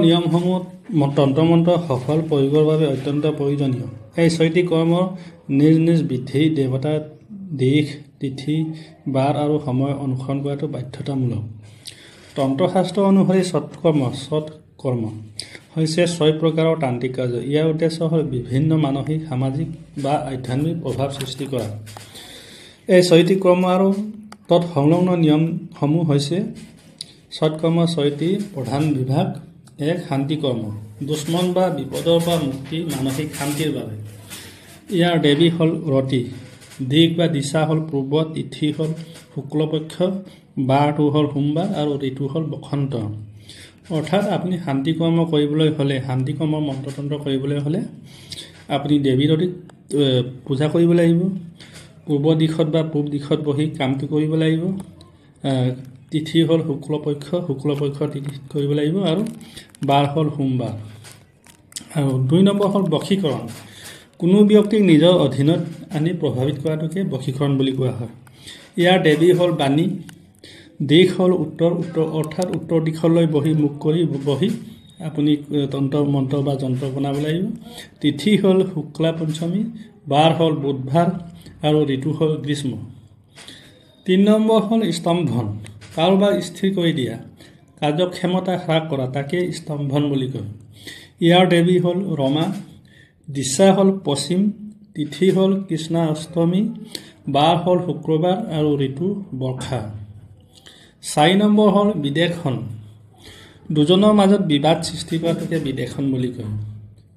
নিয়মসমূহ তন্ত্ৰমন্ত্ৰ সফল প্ৰয়োগৰ বাবে অত্যন্ত প্ৰয়োজনীয়। এই 6টি কৰ্মৰ নিজ নিজ বিধি, দেৱতা, দিশ, তিথি, বাৰ আৰু সময় অনুসৰণ কৰাটো বাধ্যতামূলক। তন্ত্ৰশাস্ত্ৰ অনুসৰি সৎকৰ্ম হৈছে 6 প্ৰকাৰৰ তান্ত্ৰিক কাৰ্য। ইয়াৰ উদ্দেশ্য হ'ল বিভিন্ন মানসিক, সামাজিক বা আধ্যাত্মিক প্ৰভাৱ সৃষ্টি কৰা। এই 6টি কৰ্ম আৰু তৎ সংলগ্ন নিয়মসমূহ হৈছে সৎকৰ্মৰ 6টি প্ৰধান বিভাগ। 1. শান্তি কৰ্ম, দুশ্মন বা বিপদৰ পৰা মুক্তি, মানসিক শান্তিৰ বাবে। ইয়াৰ দেৱী হ'ল ৰতি, দিশ বা দিশা হ'ল পূৰ্ব, তিথি হ'ল শুক্লপক্ষ, বাৰটো হ'ল সোমবাৰ আৰু ঋতু হ'ল বসন্ত। অৰ্থাৎ আপুনি শান্তি কৰ্ম কৰিবলৈ হ'লে, শান্তি কৰ্মৰ মন্ত্ৰতন্ত্ৰ কৰিবলৈ হ'লে আপুনি দেৱী ৰতিক পূজা কৰিব লাগিব। পূৰ্ব দিশত বা পূব দিশত বহি কামটো কৰিব লাগিব। তিথি হ'ল শুক্লপক্ষ তিথিত কৰিব লাগিব আৰু বাৰ হ'ল সোমবাৰ। আৰু 2 নম্বৰ হ'ল বশীকৰণ। কোনো ব্যক্তিক নিজৰ অধীনত আনি প্ৰভাৱিত কৰাটোকে বশীকৰণ বুলি কোৱা হয়। ইয়াৰ দেৱী হ'ল বাণী, দিশ হ'ল উত্তৰ অৰ্থাৎ উত্তৰ দিশলৈ মুখ কৰি বহি আপুনি তন্ত্ৰ মন্ত্ৰ বা যন্ত্ৰ বনাব লাগিব। তিথি হ'ল শুক্লা পঞ্চমী, বাৰ হ'ল বুধবাৰ আৰু ঋতু হ'ল গ্ৰীষ্ম। 3 নম্বৰ হ'ল স্তম্ভন, কাৰোবাক স্থিৰ কৰি দিয়া, কাৰ্যক্ষমতা হ্ৰাস কৰা, তাকে স্তম্ভন বুলি কয়। ইয়াৰ দেৱী হ'ল ৰমা, দিশা হ'ল পশ্চিম, তিথি হ'ল কৃষ্ণা অষ্টমী, বাৰ হ'ল শুক্ৰবাৰ আৰু ঋতু বৰ্ষা। 4 নম্বৰ হ'ল বিদেশন, দুজনৰ মাজত বিবাদ সৃষ্টি কৰাটোকে বিদেশন বুলি কয়।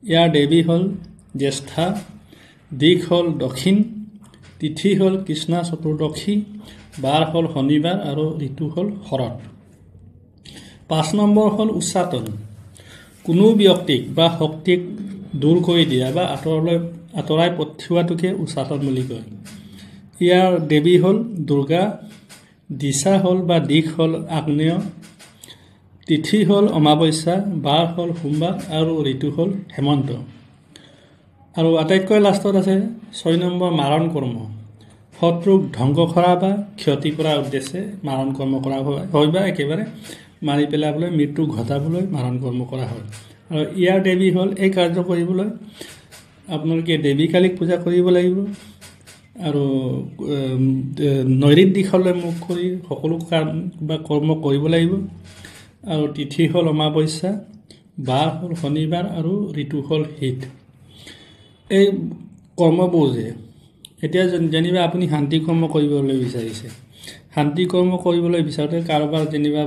ইয়াৰ দেৱী হ'ল জ্যেষ্ঠা, দিশ হ'ল দক্ষিণ, তিথি হ'ল কৃষ্ণা চতুৰ্দশী, বাৰ হ'ল শনিবাৰ আৰু ঋতু হ'ল শৰৎ। 5 নম্বৰ হ'ল উচ্চাটন, কোনো ব্যক্তিক বা শক্তিক দূৰ কৰি দিয়া বা আঁতৰাই পঠিওৱাটোকে উচ্চাটন বুলি কয়। ইয়াৰ দেৱী হ'ল দুৰ্গা, দিশা হ'ল বা দিশ হ'ল আগ্নেয়, তিথি হ'ল অমাৱস্যা, বাৰ হ'ল সোমবাৰ আৰু ঋতু হ'ল হেমন্ত। আৰু আটাইতকৈ লাষ্টত আছে 6 নম্বৰ মাৰণ কৰ্ম। শত্ৰুক ধ্বংস কৰা বা ক্ষতি কৰাৰ উদ্দেশ্যে মাৰণ কৰ্ম কৰা হয় বা একেবাৰে মাৰি পেলাবলৈ, মৃত্যু ঘটাবলৈ মাৰণ কৰ্ম কৰা হয়। আৰু ইয়াৰ দেৱী হ'ল, এই কাৰ্য কৰিবলৈ আপোনালোকে দেৱী কালীক পূজা কৰিব লাগিব আৰু নৈৰিত দিশলৈ মুখ কৰি সকলো কাম বা কৰ্ম কৰিব লাগিব। আৰু তিথি হ'ল অমাৱস্যা, বাৰ হ'ল শনিবাৰ আৰু ঋতু হ'ল শীত। এই কৰ্মবোৰ যে এতিয়া যেনিবা আপুনি শান্তি কৰ্ম কৰিবলৈ বিচাৰিছে, শান্তি কৰ্ম কৰিবলৈ বিচাৰোঁতে কাৰোবাৰ যেনিবা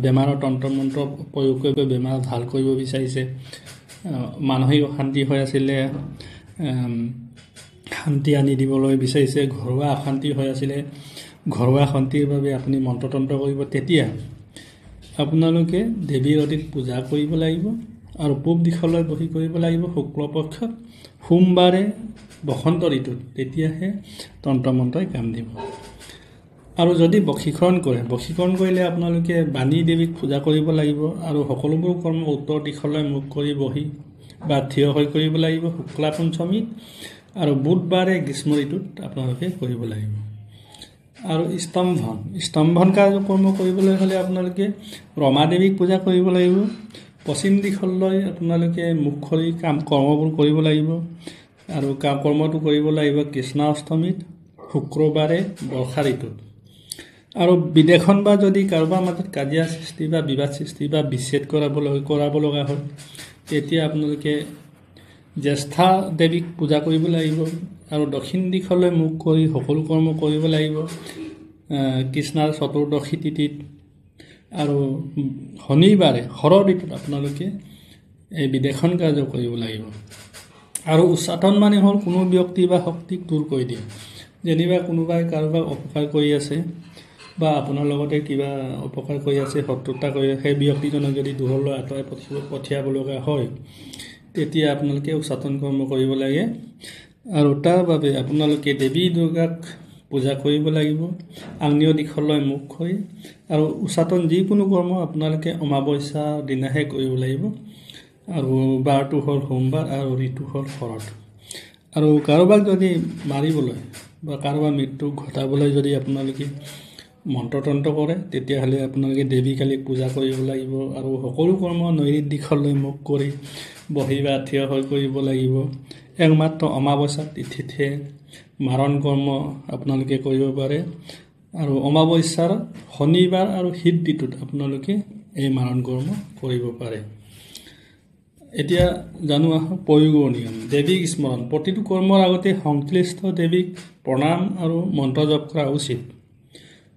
বেমাৰৰ তন্ত্ৰ মন্ত্ৰ প্ৰয়োগ কৰি বেমাৰ ভাল কৰিব বিচাৰিছে, মানসিক অশান্তি হৈ আছিলে শান্তি আনি দিবলৈ বিচাৰিছে, ঘৰুৱা অশান্তি হৈ আছিলে ঘৰুৱা শান্তিৰ বাবে আপুনি মন্ত্ৰতন্ত্ৰ কৰিব, তেতিয়া আপোনালোকে দেৱী ৰতিক পূজা কৰিব লাগিব আৰু পূব দিশলৈ বহি কৰিব লাগিব শুক্লপক্ষত, সোমবাৰে বসন্ত ঋতুত, তেতিয়াহে তন্ত্ৰমন্ত্ৰই কাম দিব। আৰু যদি বশীকৰণ কৰিলে আপোনালোকে বাণী দেৱীক পূজা কৰিব লাগিব আৰু সকলোবোৰ কৰ্ম উত্তৰ দিশলৈ মুখ কৰি বহি বা থিয় হৈ কৰিব লাগিব শুক্লা পঞ্চমীত আৰু বুধবাৰে গ্ৰীষ্ম ঋতুত আপোনালোকে কৰিব লাগিব। আৰু স্তম্ভন কাৰ্যকৰ্ম কৰিবলৈ হ'লে আপোনালোকে ৰমা দেৱীক পূজা কৰিব লাগিব। পশ্চিম দিশলৈ আপোনালোকে মুখ কৰি কৰ্মবোৰ কৰিব লাগিব আৰু কৰ্মটো কৰিব লাগিব কৃষ্ণা অষ্টমীত, শুক্ৰবাৰে বৰ্ষা ঋতুত। আৰু বিদেশন বা যদি কাৰোবাৰ মাজত কাজিয়া সৃষ্টি বা বিবাদ সৃষ্টি বা বিচ্ছেদ কৰাব লগা হয়, তেতিয়া আপোনালোকে জ্যেষ্ঠা দেৱীক পূজা কৰিব লাগিব আৰু দক্ষিণ দিশলৈ মুখ কৰি সকলো কৰ্ম কৰিব লাগিব কৃষ্ণাৰ চতুৰ্দশী তিথিত। আৰু শনিবাৰে শৰৎ ঋতুত আপোনালোকে এই বিদেশন কাৰ্য কৰিব লাগিব। আৰু উচ্চাটন মানে হ'ল কোনো ব্যক্তি বা শক্তিক দূৰ কৰি দিয়ে। যেনিবা কোনোবাই কাৰোবাক অপকাৰ কৰি আছে বা আপোনাৰ লগতে কিবা অপকাৰ কৰি আছে, শত্ৰুতা কৰি আছে, সেই ব্যক্তিজনক যদি দূৰলৈ আঁতৰাই পঠিয়াব লগা হয়, তেতিয়া আপোনালোকে উচ্চাটন কৰ্ম কৰিব লাগে। আৰু তাৰ বাবে আপোনালোকে দেৱী দুৰ্গাক পূজা কৰিব লাগিব আগ্নেয় দিশলৈ মুখ কৰি। আৰু উচ্চাটন যিকোনো কৰ্ম আপোনালোকে অমাৱস্যা দিনাহে কৰিব লাগিব। আৰু বাৰটো হ'ল সোমবাৰ আৰু ঋতু হ'ল শৰৎ। আৰু কাৰোবাক যদি মাৰিবলৈ বা কাৰোবাৰ মৃত্যু ঘটাবলৈ যদি আপোনালোকে মন্ত্ৰতন্ত্ৰ কৰে তেতিয়াহ'লে আপোনালোকে দেৱী কালীক পূজা কৰিব লাগিব আৰু সকলো কৰ্ম নৈৰিত দিশলৈ মুখ কৰি বহি বা থিয় হৈ কৰিব লাগিব। একমাত্ৰ অমাৱস্যা তিথিতহে মাৰণ কৰ্ম আপোনালোকে কৰিব পাৰে আৰু অমাৱস্যাৰ শনিবাৰ আৰু শীত ঋতুত আপোনালোকে এই মাৰণ কৰ্ম কৰিব পাৰে। এতিয়া জানো আহক প্ৰয়োগৰ নিয়ম। দেৱীক স্মৰণ। প্ৰতিটো কৰ্মৰ আগতে সংশ্লিষ্ট দেৱীক প্ৰণাম আৰু মন্ত্ৰ জপ কৰা উচিত।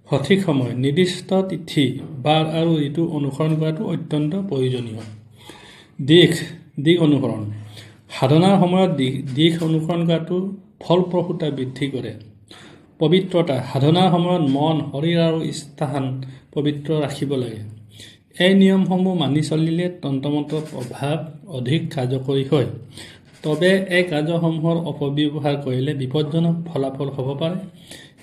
সঠিক সময়, নিৰ্দিষ্ট তিথি, বাৰ আৰু ঋতু অনুসৰণ কৰাটো অত্যন্ত প্ৰয়োজনীয়। দিশ অনুসৰণ। সাধনাৰ সময়ত দিশ অনুসৰণ কৰাটো ফলপ্ৰসূতা বৃদ্ধি কৰে। পবিত্ৰতা। সাধনাৰ সময়ত মন, শৰীৰ আৰু স্থান পবিত্ৰ ৰাখিব লাগে। এই নিয়মসমূহ মানি চলিলে তন্ত্ৰমন্ত্ৰৰ প্ৰভাৱ অধিক কাৰ্যকৰী হয়। তবে এই কাৰ্যসমূহৰ অপব্যৱহাৰ কৰিলে বিপদজনক ফলাফল হ'ব পাৰে।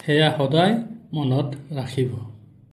সেয়া সদায় মনত ৰাখিব।